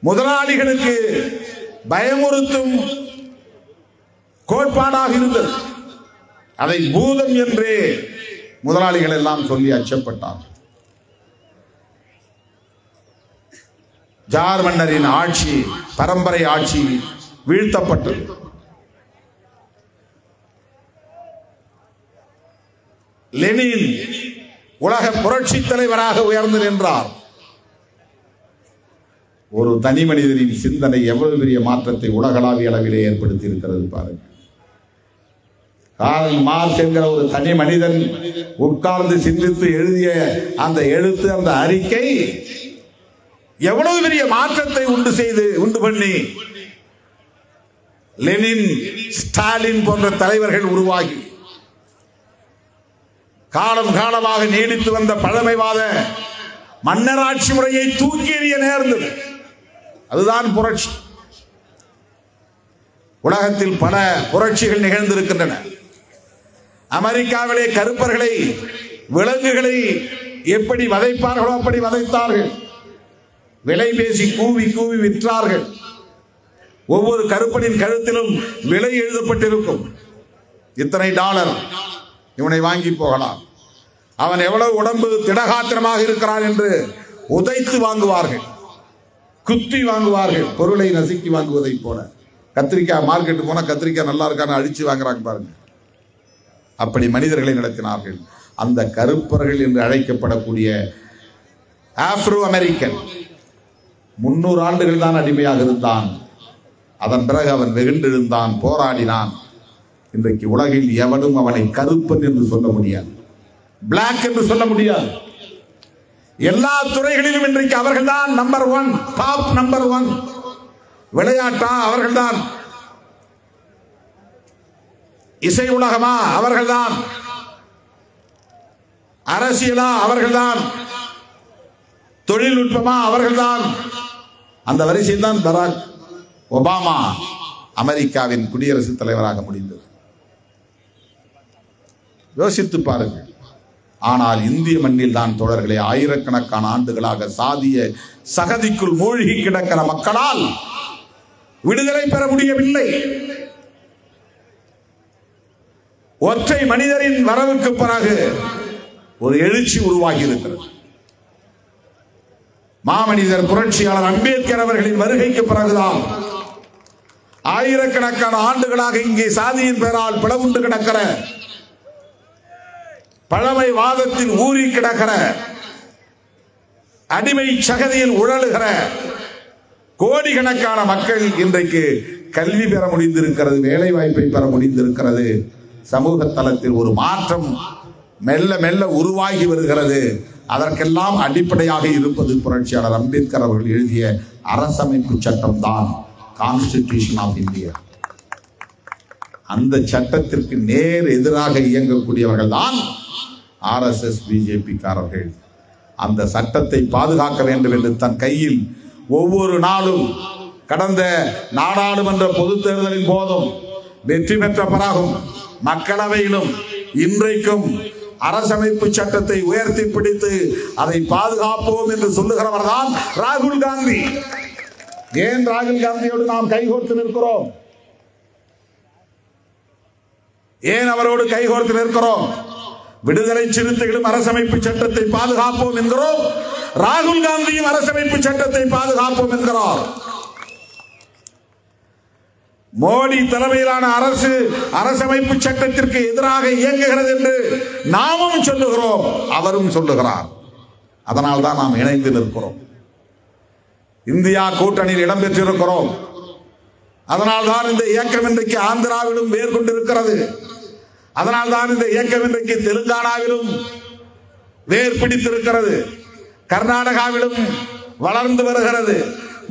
A: முதலாளிகளுக்கு பயமுறுத்தும் கோட்பாடாக இருந்தது. அதை பூதம் என்றே முதலாளிகள் எல்லாம் சொல்லி அச்சப்பட்டார். ஜார் மன்னரின் ஆட்சி, பரம்பரை ஆட்சி வீழ்த்தப்பட்டது. லெனின் உலக புரட்சி தலைவராக உயர்ந்து நின்றார். ஒரு தனி மனிதனின் சிந்தனை எவ்வளவு பெரிய மாற்றத்தை உலகளாவிய அளவிலே ஏற்படுத்தி இருக்கிறது பாருங்கள். கார்ல் மார்க்ஸ் என்கிற ஒரு தனி மனிதன் உட்கார்ந்து சிந்தித்து எழுதிய அந்த எழுத்து, அந்த அறிக்கை எவ்வளவு பெரிய மாற்றத்தை உண்டு பண்ணி லெனின், ஸ்டாலின் போன்ற தலைவர்கள் உருவாகி காலம் காலமாக நீடித்து வந்த பழமைவாத மன்னராட்சி முறையை தூக்கி எறிய நேர்ந்தது. அதுதான் புரட்சி. உலகத்தில் பல புரட்சிகள் நிகழ்ந்திருக்கின்றன. அமெரிக்காவிலே கருப்பர்களை, விலங்குகளை எப்படி வதைப்பார்களோ அப்படி வதைத்தார்கள். விலை பேசி கூவி கூவி விற்றார்கள். ஒவ்வொரு கருப்பனின் கழுத்திலும் விலை எழுதப்பட்டிருக்கும். இத்தனை டாலர், இவனை வாங்கி போகலாம். அவன் எவ்வளவு உடம்பு திடகாத்திரமாக இருக்கிறான் என்று உதைத்து வாங்குவார்கள், குத்தி வாங்குவார்கள், பொருளை நசுக்கி வாங்குவதை போல. கத்திரிக்காய் மார்க்கெட்டு போனா கத்திரிக்காய் நல்லா இருக்கான்னு அடிச்சு வாங்குறாங்க பாருங்க. அப்படி மனிதர்களை நடத்தினார்கள். அந்த கருப்பர்கள் என்று அழைக்கப்படக்கூடிய ஆப்ரோ அமெரிக்கன் 300 ஆண்டுகள் தான் அடிமையாக இருந்தான். அதன் பிறகு அவன் வெகுண்டெழுந்தான், போராடினான். இன்றைக்கு உலகில் எவனும் அவனை கருப்பன் என்று சொல்ல முடியாது, பிளாக் என்று சொல்ல முடியாது. எல்லா துறைகளிலும் இன்றைக்கு அவர்கள்தான் நம்பர் 1, டாப் நம்பர் 1. விளையாட்டா அவர்கள்தான், இசை உலகமா அவர்கள்தான், அரசியலா அவர்கள்தான், தொழில்நுட்பமா அவர்கள்தான். அந்த வரிசையில் தான் பராக் ஒபாமா அமெரிக்காவின் குடியரசுத் தலைவராக முடிந்தது. யோசித்து பாருங்கள். ஆனால் இந்திய மண்ணில் தான் தோழர்களே, ஆயிரக்கணக்கான ஆண்டுகளாக சாதிய சகதிக்குள் மூழ்கி கிடக்கிற மக்களால் விடுதலை பெற முடியவில்லை. ஒற்றை மனிதரின் வரவுக்கு பிறகு ஒரு எழுச்சி உருவாகி இருக்கிறது. மாமனிதர் புரட்சியாளர் அம்பேத்கர் அவர்களின் வருகைக்கு பிறகுதான் ஆயிரக்கணக்கான ஆண்டுகளாக இங்கே சாதியின் பெயரால் பிளவுண்டு கிடக்கிற, பழமை வாதத்தில் ஊறி கிடக்கிற, அடிமை சகதியில் உழலுகிற கோடிக்கணக்கான மக்கள் இன்றைக்கு கல்வி பெற முடிந்திருக்கிறது, வேலை வாய்ப்பை பெற முடிந்திருக்கிறது. சமூக தளத்தில் ஒரு மாற்றம் மெல்ல மெல்ல உருவாகி வருகிறது. அதற்கெல்லாம் அடிப்படையாக இருப்பது புரட்சியாளர் அம்பேத்கர் அவர்கள் எழுதிய அரசமைப்பு சட்டம் தான், கான்ஸ்டிடியூஷன் ஆஃப் இந்தியா. அந்த சட்டத்திற்கு நேர் எதிராக இயங்கக்கூடியவர்கள் தான் ஆர்எஸ்எஸ், பிஜேபி காரர்கள். அந்த சட்டத்தை பாதுகாக்க வேண்டும் என்று தன் கையில் ஒவ்வொரு நாளும், கடந்த நாடாளுமன்ற பொதுத் தேர்தலின் போதும், வெற்றி பெற்ற பிறகும், மக்களவையிலும், இன்றைக்கும் அரசமைப்பு சட்டத்தை உயர்த்தி பிடித்து அதை பாதுகாப்போம் என்று சொல்லுகிறவர் தான் ராகுல் காந்தி. ஏன் ராகுல் காந்தியோடு நாம் கைகோர்த்து நிற்கிறோம்? ஏன் அவரோடு கைகோர்த்து நிற்கிறோம்? விடுதலை சிறுத்தைகளும் அரசமைப்பு சட்டத்தை பாதுகாப்போம் என்கிறோம், ராகுல் காந்தியும் அரசமைப்பு சட்டத்தை பாதுகாப்போம் என்கிறார். மோடி தலைமையிலான அரசு அரசமைப்பு சட்டத்திற்கு எதிராக இயங்குகிறது என்று நாமும் சொல்லுகிறோம், அவரும் சொல்லுகிறார். அதனால் தான் நாம் இணைந்து நிற்கிறோம், இந்தியா கூட்டணியில் இடம்பெற்றிருக்கிறோம். அதனால் தான் இந்த இயக்கம் இன்றைக்கு ஆந்திராவிலும் வேர் கொண்டிருக்கிறது. அதனால் தான் இந்த இயக்கம் இன்றைக்கு தெலுங்கானாவிலும் வேர் பிடித்திருக்கிறது, கர்நாடகாவிலும் வளர்ந்து வருகிறது,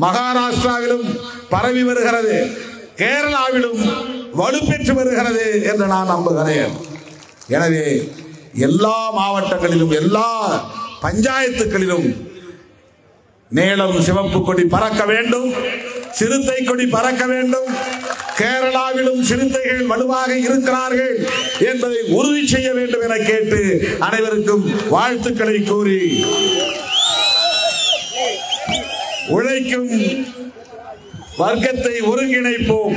A: மகாராஷ்டிராவிலும் பரவி வருகிறது, கேரளாவிலும் வலுப்பெற்று வருகிறது என்று நான் நம்புகிறேன். எனவே எல்லா மாவட்டங்களிலும், எல்லா பஞ்சாயத்துகளிலும் நீலம் சிவப்பு கொடி பறக்க வேண்டும், சிறுத்தை கொடி பறக்க வேண்டும். கேரளாவிலும் சிறுத்தைகள் வலுவாக இருக்கிறார்கள் என்பதை உறுதி செய்ய வேண்டும் என கேட்டு அனைவருக்கும் வாழ்த்துக்களை கூறி உழைக்கும் வர்க்கத்தை ஒருங்கிணைப்போம்,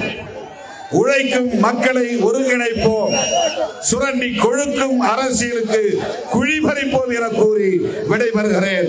A: உழைக்கும் மக்களை ஒருங்கிணைப்போம், சுரண்டி கொழுக்கும் அரசியலுக்கு குழிபறிப்போம் என கூறி விடைபெறுகிறேன்.